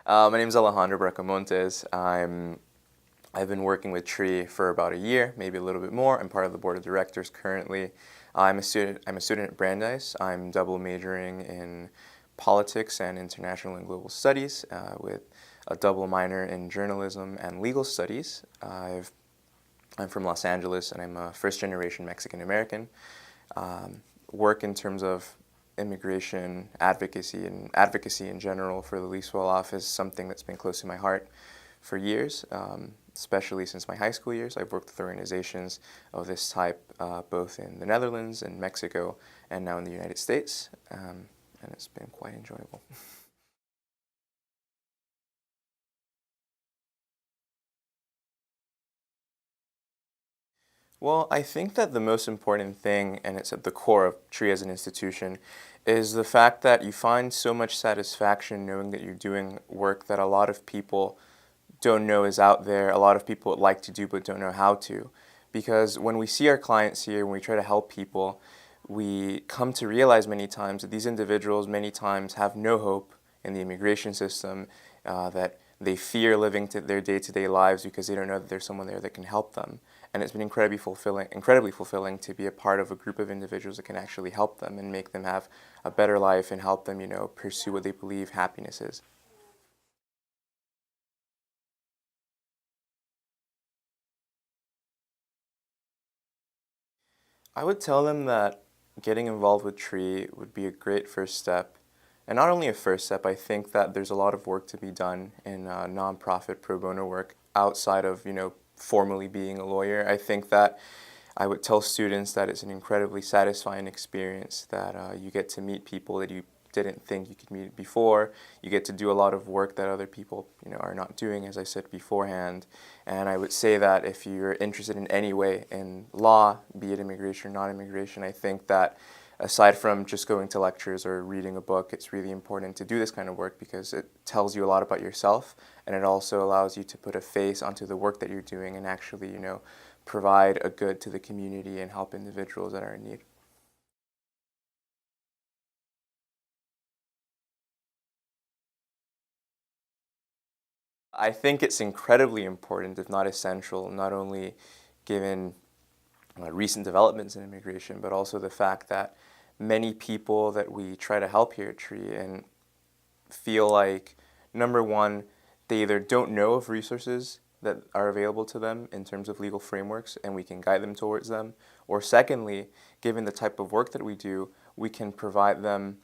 My name is Alejandro Bracamontes. I've been working with TRII for about a year, maybe a little bit more. I'm part of the board of directors currently. I'm a student at Brandeis. I'm double majoring in politics and international and global studies with a double minor in journalism and legal studies. I'm from Los Angeles and I'm a first-generation Mexican American. Work in terms of immigration advocacy and advocacy in general for the least well off is something that's been close to my heart for years, especially since my high school years. I've worked with organizations of this type both in the Netherlands and Mexico and now in the United States, and it's been quite enjoyable. Well, I think that the most important thing, and it's at the core of TRII as an institution, is the fact that you find so much satisfaction knowing that you're doing work that a lot of people don't know is out there, a lot of people would like to do but don't know how to. Because when we see our clients here, when we try to help people, we come to realize many times that these individuals many times have no hope in the immigration system, that they fear living their day-to-day lives because they don't know that there's someone there that can help them. And it's been incredibly fulfilling to be a part of a group of individuals that can actually help them and make them have a better life and help them, pursue what they believe happiness is. I would tell them that getting involved with TRII would be a great first step. And not only a first step, I think that there's a lot of work to be done in nonprofit pro bono work outside of, formally being a lawyer. I think that I would tell students that it's an incredibly satisfying experience, that you get to meet people that you didn't think you could meet before. You get to do a lot of work that other people, are not doing, as I said beforehand. And I would say that if you're interested in any way in law, be it immigration or non-immigration, I think that aside from just going to lectures or reading a book, it's really important to do this kind of work because it tells you a lot about yourself, and it also allows you to put a face onto the work that you're doing and actually, provide a good to the community and help individuals that are in need. I think it's incredibly important, if not essential, not only given recent developments in immigration, but also the fact that many people that we try to help here at TRII and feel like, number one, they either don't know of resources that are available to them in terms of legal frameworks and we can guide them towards them, or secondly, given the type of work that we do, we can provide them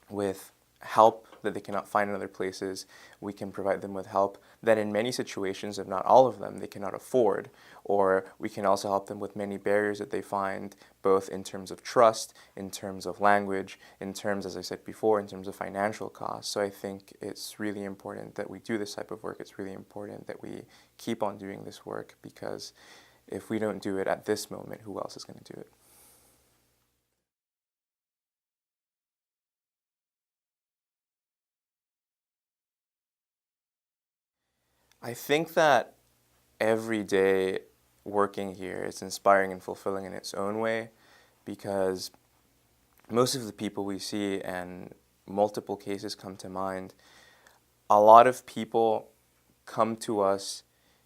with help that they cannot find in other places. We can provide them with help that in many situations, if not all of them, they cannot afford. Or we can also help them with many barriers that they find, both in terms of trust, in terms of language, in terms, as I said before, in terms of financial costs. So I think it's really important that we do this type of work. It's really important that we keep on doing this work, because if we don't do it at this moment, who else is going to do it? I think that every day working here is inspiring and fulfilling in its own way, because most of the people we see, and multiple cases come to mind, a lot of people come to us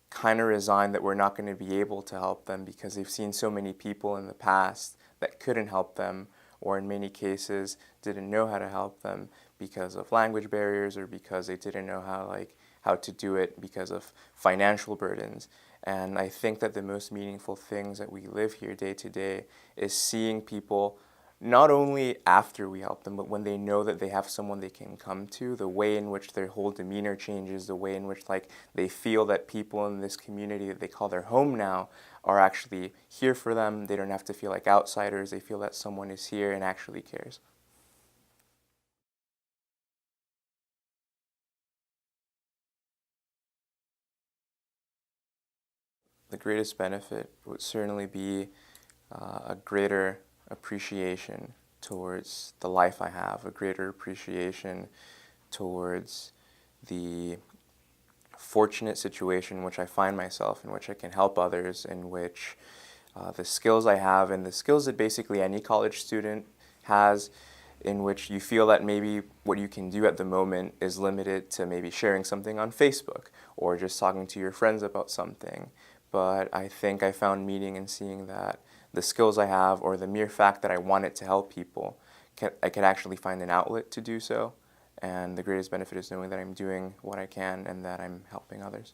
kind of resigned that we're not going to be able to help them because they've seen so many people in the past that couldn't help them, or in many cases didn't know how to help them because of language barriers or because they didn't know how to do it because of financial burdens. And I think that the most meaningful things that we live here day to day is seeing people not only after we help them, but when they know that they have someone they can come to, the way in which their whole demeanor changes, the way in which they feel that people in this community that they call their home now are actually here for them. They don't have to feel like outsiders. They feel that someone is here and actually cares. The greatest benefit would certainly be a greater appreciation towards the life I have, a greater appreciation towards the fortunate situation in which I find myself, in which I can help others, in which the skills I have and the skills that basically any college student has in which you feel that maybe what you can do at the moment is limited to maybe sharing something on Facebook or just talking to your friends about something. But I think I found meaning in seeing that the skills I have, or the mere fact that I wanted to help people, I could actually find an outlet to do so. And the greatest benefit is knowing that I'm doing what I can and that I'm helping others.